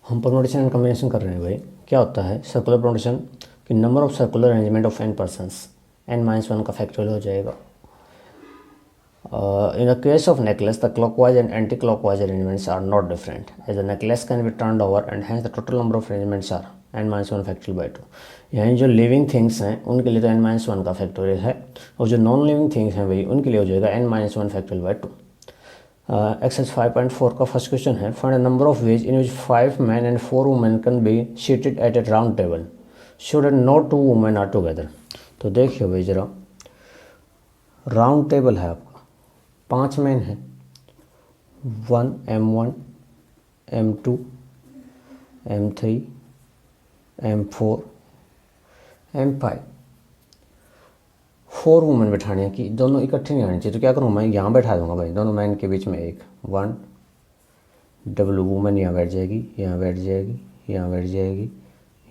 हम permutation and combination कर रहे हैं भाई। क्या होता है सर्कुलर परमुटेशन कि number of circular arrangement of n persons n-1 का फैक्टोरियल हो जाएगा। In the case of necklace, the clockwise and anti-clockwise arrangements are not different, as the necklace can be turned over and hence the total number of arrangements are n-1 factorial by 2। यानी जो living things हैं उनके लिए तो n-1 का factorial है, और जो नॉन लिविंग थिंग्स हैं भाई उनके लिए हो जाएगा n-1 फैक्टोरियल बाई 2। एक्सरसाइज 5.4 का फर्स्ट क्वेश्चन है, find the number of ways in which 5 men and 4 women can be seated at a round table show that no 2 women are together. तो देखिए भाई ज़रा, राउंड टेबल है आपका, 5 man है, 1 m1 m2 m3 m4 m5, 4 women बैठाने हैं कि दोनों इकट्ठे नहीं आनी चाहिए। तो क्या करूँ मैं, यहाँ बैठा दूंगा भाई दोनों मैन के बीच में एक 1 डबल वुमेन यहाँ बैठ जाएगी, यहाँ बैठ जाएगी, यहाँ बैठ जाएगी,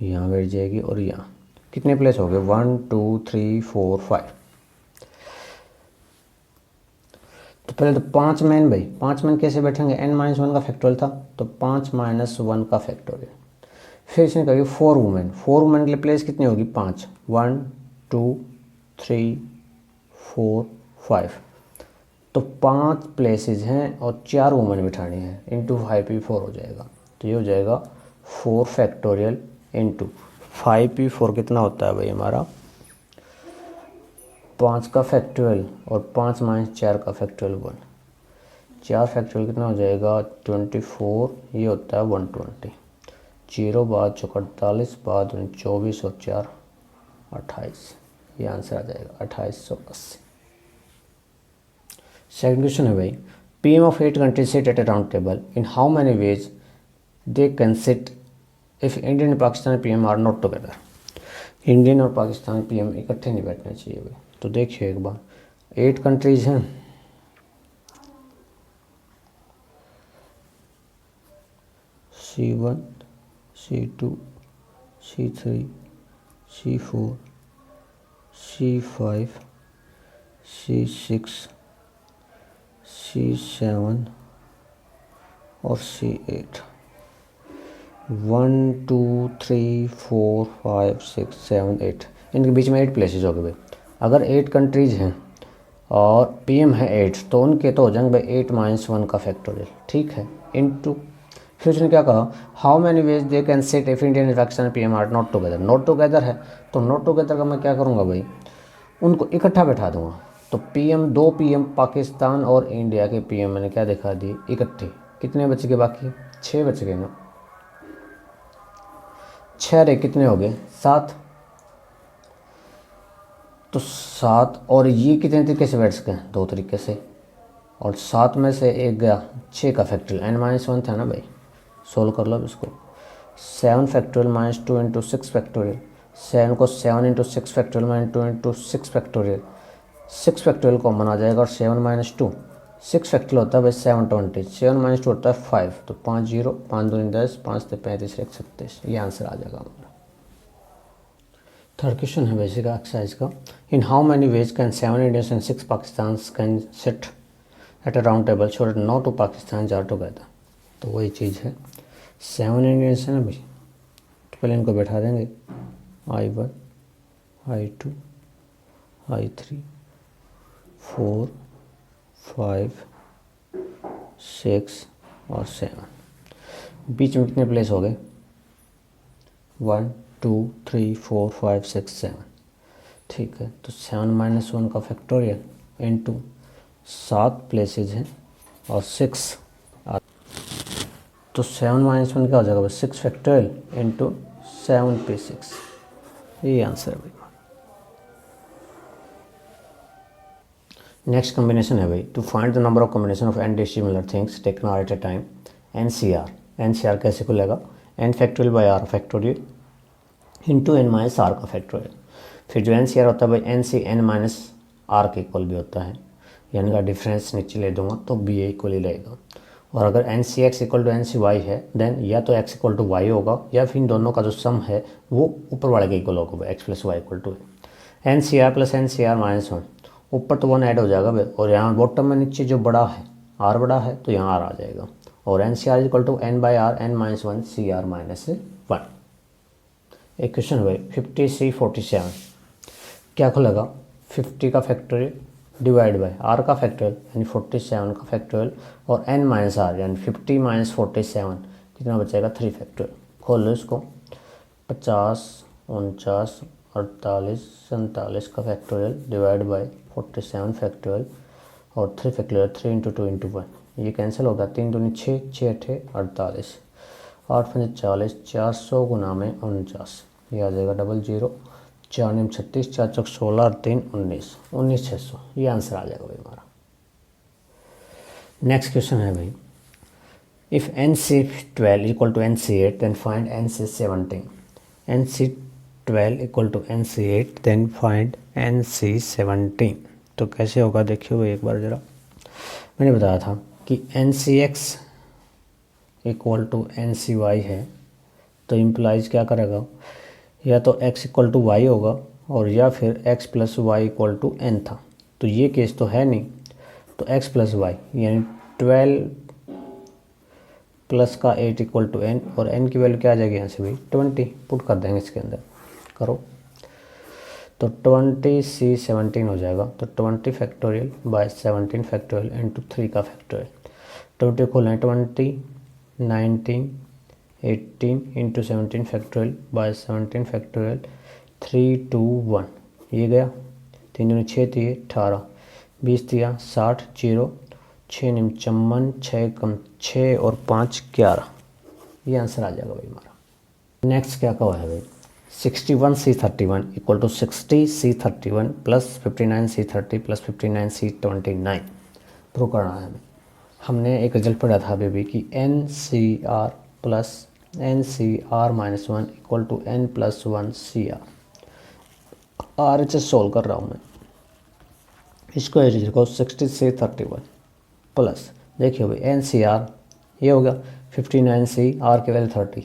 यहाँ बैठ जाएगी, और यहाँ कितने प्लेस हो गए 1 2 3 4 5। तो पहले तो 5 मैन भाई, 5 मैन कैसे बैठेंगे, n-1 का फैक्टोरियल था तो 5 - 1 का फैक्टोरियल। फिर इसने कही 4 वुमेन, 4 वुमेन के लिए प्लेस कितनी होगी 5, 1 2 3 4 5। तो 5 प्लेसेस हैं और 4 वुमेन बिठानी है, इंटू 5p4 हो जाएगा। तो ये हो जाएगा 4 फैक्टोरियल इंटू 5p4 कितना होता है भाई हमारा 5 का फैक्टोरियल, और 5 - 4 का फैक्टोरियल 1, 4 फैक्टोरियल कितना हो जाएगा 24, ये होता है 120, 0 बाद 48 बाद 24 और 4 28, ये आंसर आ जाएगा 2880। सेकंड क्वेश्चन है भाई, PM of 8 countries sit at a round table in how many ways they can sit if Indian and Pakistan PM are not together. Indian और पाकिस्तान PM इकट्ठे नहीं बैठने चाहिए भाई। तो देखिए एक बार, 8 कंट्रीज हैं, C1 C2 C3 C4 C5 C6 C7 और C8, 1 2 3 4 5 6 7 8, इनके बीच में 8 प्लेसेस हो गए भाई। अगर 8 कंट्रीज हैं और PM है 8, तो उनके तो हो जाएंगे भाई 8 - 1 का फैक्टोरियल, ठीक है, इनटू फिर उसने क्या कहा how many ways they can sit if Indian Pakistan PM are not together. Not together है तो नॉट टुगेदर का मैं क्या करूँगा भाई, उनको इकट्ठा बैठा दूंगा। तो दो PM पाकिस्तान और इंडिया के PM मैंने क्या दिखा दिए इकट्ठे, कितने बच गए बाकी 6 बच गए ना, 6 रे कितने हो गए 7, तो 7 और ये कितने तरीके से बैठ सके 2 तरीके से, और 7 में से एक गया 6 का फैक्टोरियल n-1 था ना भाई, सोल्व कर लो अब इसको। 7 फैक्टोरियल -2 इंटू 6 फैक्टोरियल, 7 को 7 into 6 factorial -2 into 6 factorial, 6 factorial common आ जाएगा, और 7 - 2 6 फैक्टोरियल होता है भाई 720, 7 - 2 होता है 5, तो 5 0 5 2 10 5 3 35 1 37, ये आंसर आ जाएगा हमारा। थर्ड क्वेश्चन है बेसिक एक्सरसाइज का, in how many ways can 7 Indians and 6 Pakistan can sit at a round table so that no 2 Pakistan are together. तो वही चीज़ है, 7 इंडियंस है ना भाई, तो पहले इनको बैठा देंगे I1 I2 I3 4 5 6 और 7, बीच में कितने प्लेस हो गए 1 2 3 4 5 6 7, ठीक है। तो 7 - 1 का फैक्टोरियल इंटू 7 प्लेसेज हैं और 6, तो 7 - 1 क्या हो जाएगा भाई 6 फैक्टोरियल इंटू 7p6, ये आंसर है भाई। नेक्स्ट कॉम्बिनेशन है भाई, to find the number of combination of n dissimilar things taken r at a time NCR कैसे खुलेगा n factorial by r factorial into n - r का फैक्टोरियल। फिर जो NCR होता है भाई NC n - r के इक्वल भी होता है, यानी का डिफरेंस नीचे ले दूंगा तो b इक्वल ही रहेगा। और अगर NCX इक्वल टू NCY है देन या तो x इक्वल टू y होगा, या फिर इन दोनों का जो सम है वो ऊपर वाले के इक्वल होगा, x plus y equal to NCR plus NCR - 1, ऊपर तो 1 ऐड हो जाएगा भाई, और यहाँ बॉटम में नीचे जो बड़ा है r बड़ा है तो यहाँ r आ जाएगा, और n c r equal to n by r n minus one c r minus one. एक क्वेश्चन भाई 50C47 क्या खुलेगा 50 का फैक्टोरियल डिवाइड बाय आर का फैक्टोरियल यानी 47 का फैक्टोरियल और एन माइनस आर यानी 50 माइनस 47 कितना बचेगा 3 फैक्टोरियल। खोल लो इसको 50 49 48 47 का फैक्टोरियल डिवाइड बाय 47 फैक्टोरियल और 3 फैक्टोरियल 3 इंटू 2 इंटू 1 ये कैंसिल होगा 3 दूनी 6 6 अठे 48 8 पंजे 40 400 गुना में 49 ये आ जाएगा 00 4 निम 36 4 चौक 16 और 3 19 19,600 ये आंसर आ जाएगा भाई हमारा। नेक्स्ट क्वेश्चन है भाई if NC12 equal to NC8 then find NC17। NC12 equal to NC8 then find NC17 तो कैसे होगा देखिए भाई एक बार ज़रा। मैंने बताया था कि NCX इक्वल टू NCY है तो इम्प्लाइज क्या करेगा या तो x इक्वल टू वाई होगा और या फिर x plus y equal to n था। तो ये केस तो है नहीं तो x प्लस वाई यानी 12 प्लस का 8 इक्वल टू n और n की वैल्यू क्या आ जाएगी यहाँ से भाई 20 पुट कर देंगे इसके अंदर करो तो 20C17 हो जाएगा। तो 20 फैक्टोरियल बाय 17 फैक्टोरियल इंटू 3 का फैक्टोरियल 20 खोलें 20 19 18 इंटू 17 फैक्टोरियल बाय 17 फैक्टोरियल 3 2 1 ये गया 3 दूनी 6 दिए 18 20 दिया 60 0 6 निम 54 6 कम 6 और 5 11 ये आंसर आ जाएगा भाई हमारा। नेक्स्ट क्या कहा है भाई 61C31 equal to 60C31 plus 59C30 plus 59C29 prove करना है हमें। हमने एक रिजल्ट पढ़ा था अभी भी कि NCR plus NCR minus 1 equal to N plus 1 CR। RHS solve कर रहा हूँ मैं इसको एज को 60C31 प्लस देखिए भाई NCR ये हो गया 59C R के वैल्यू 30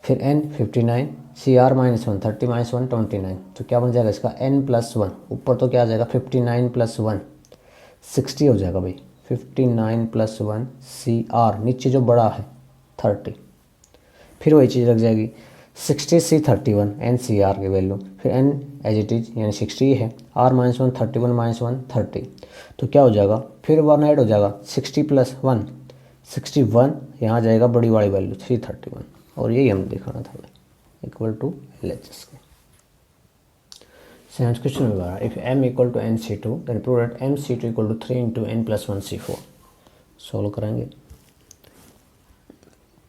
फिर N 59 CR माइनस 1 30 माइनस 1 29 तो क्या बन जाएगा इसका N प्लस 1 ऊपर तो क्या आ जाएगा 59 प्लस 1 60 हो जाएगा भाई 59 प्लस 1 CR नीचे जो बड़ा है 30 फिर वही चीज़ लग जाएगी 60C31 NCR की वैल्यू फिर N एज इट इज यानी 60 है R माइनस 1 31 माइनस 1 30 तो क्या हो जाएगा फिर 1 ऐड हो जाएगा 60 प्लस 1 61 यहाँ जाएगा बड़ी वाली वैल्यू 331 और यही हमें दिखाना था इक्वल टू LHS के। सेकंड क्वेश्चन होगा if M equal to NC2 then prove that MC2 equal to 3 into N plus 1 C4 solve करेंगे।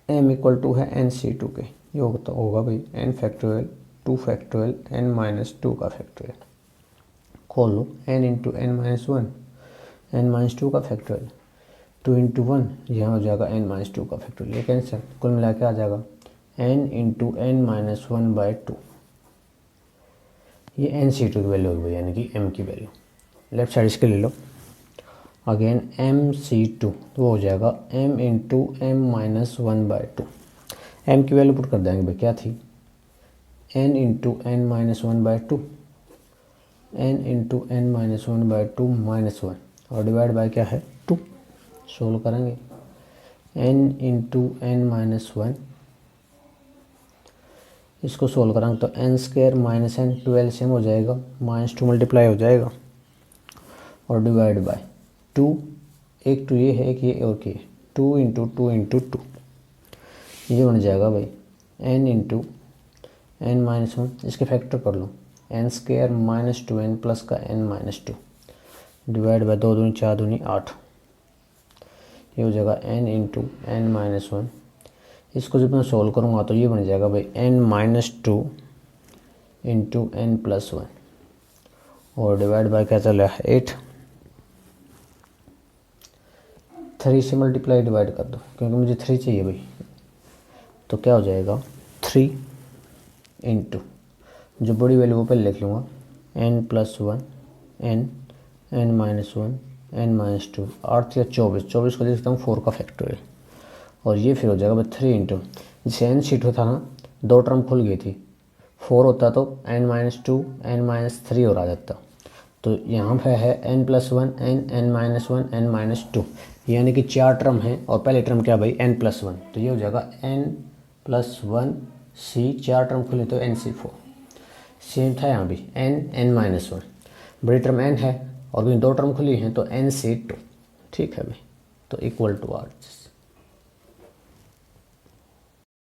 M इक्वल टू है NC2 के ये होगा भाई N factorial 2 factorial N minus 2 का फैक्टोरियल खोल लो N into N minus 1 N minus 2 का फैक्टोरियल 2 इंटू 1 यहाँ हो जाएगा N माइनस 2 का फैक्टोरियल ये कैंसिल कुल मिला के आ जाएगा N into N minus 1 by 2 ये NC2 की वैल्यू होगी यानी कि M की वैल्यू लेफ्ट साइड इसके ले लो अगेन MC2 तो वो हो जाएगा M into M minus 1 by 2 M की वैल्यू पुट कर देंगे भाई क्या थी N into N minus 1 by 2 N into N minus 1 by 2 minus 1 और डिवाइड बाय क्या है 2 सोल्व करेंगे N इंटू N माइनस 1 इसको सोल्व करेंगे तो N square minus N 12 same हो जाएगा माइनस 2 मल्टीप्लाई हो जाएगा और डिवाइड बाय 2 एक 2 ये है एक ये और ये 2 इंटू 2 इंटू 2 ये बन जाएगा भाई N इंटू N माइनस 1 इसके फैक्टर कर लो N square minus 2N plus का N माइनस 2 डिवाइड बाय 2 दूनी 4 दूनी 8 ये हो जाएगा N इंटू N माइनस 1 इसको जब मैं सोल्व करूँगा तो ये बन जाएगा भाई N minus 2 into N plus 1 और डिवाइड बाय क्या चला है 8 3 से मल्टीप्लाई डिवाइड कर दो क्योंकि मुझे 3 चाहिए भाई तो क्या हो जाएगा 3 इंटू जो बड़ी वैल्यू वो पहले लिख लूँगा N plus 1 N minus 1 N minus 2 8 या 24 को लिखता हूँ 4 का फैक्टोरियल और ये फिर हो जाएगा भाई 3 इंटू जैसे NC2 था ना 2 टर्म खुल गई थी 4 होता तो N माइनस 2 N माइनस 3 और आ जाता तो यहाँ पे है N plus 1 N minus 1 N minus 2 यानी कि 4 टर्म है और पहले टर्म क्या भाई n+1, तो ये हो जाएगा n+1 c, 4 टर्म खुले तो nc4। सेम था यहाँ भी n-1, बड़ी टर्म n है और भी 2 टर्म खुली हैं तो nc2। ठीक है भाई, तो इक्वल टू आर।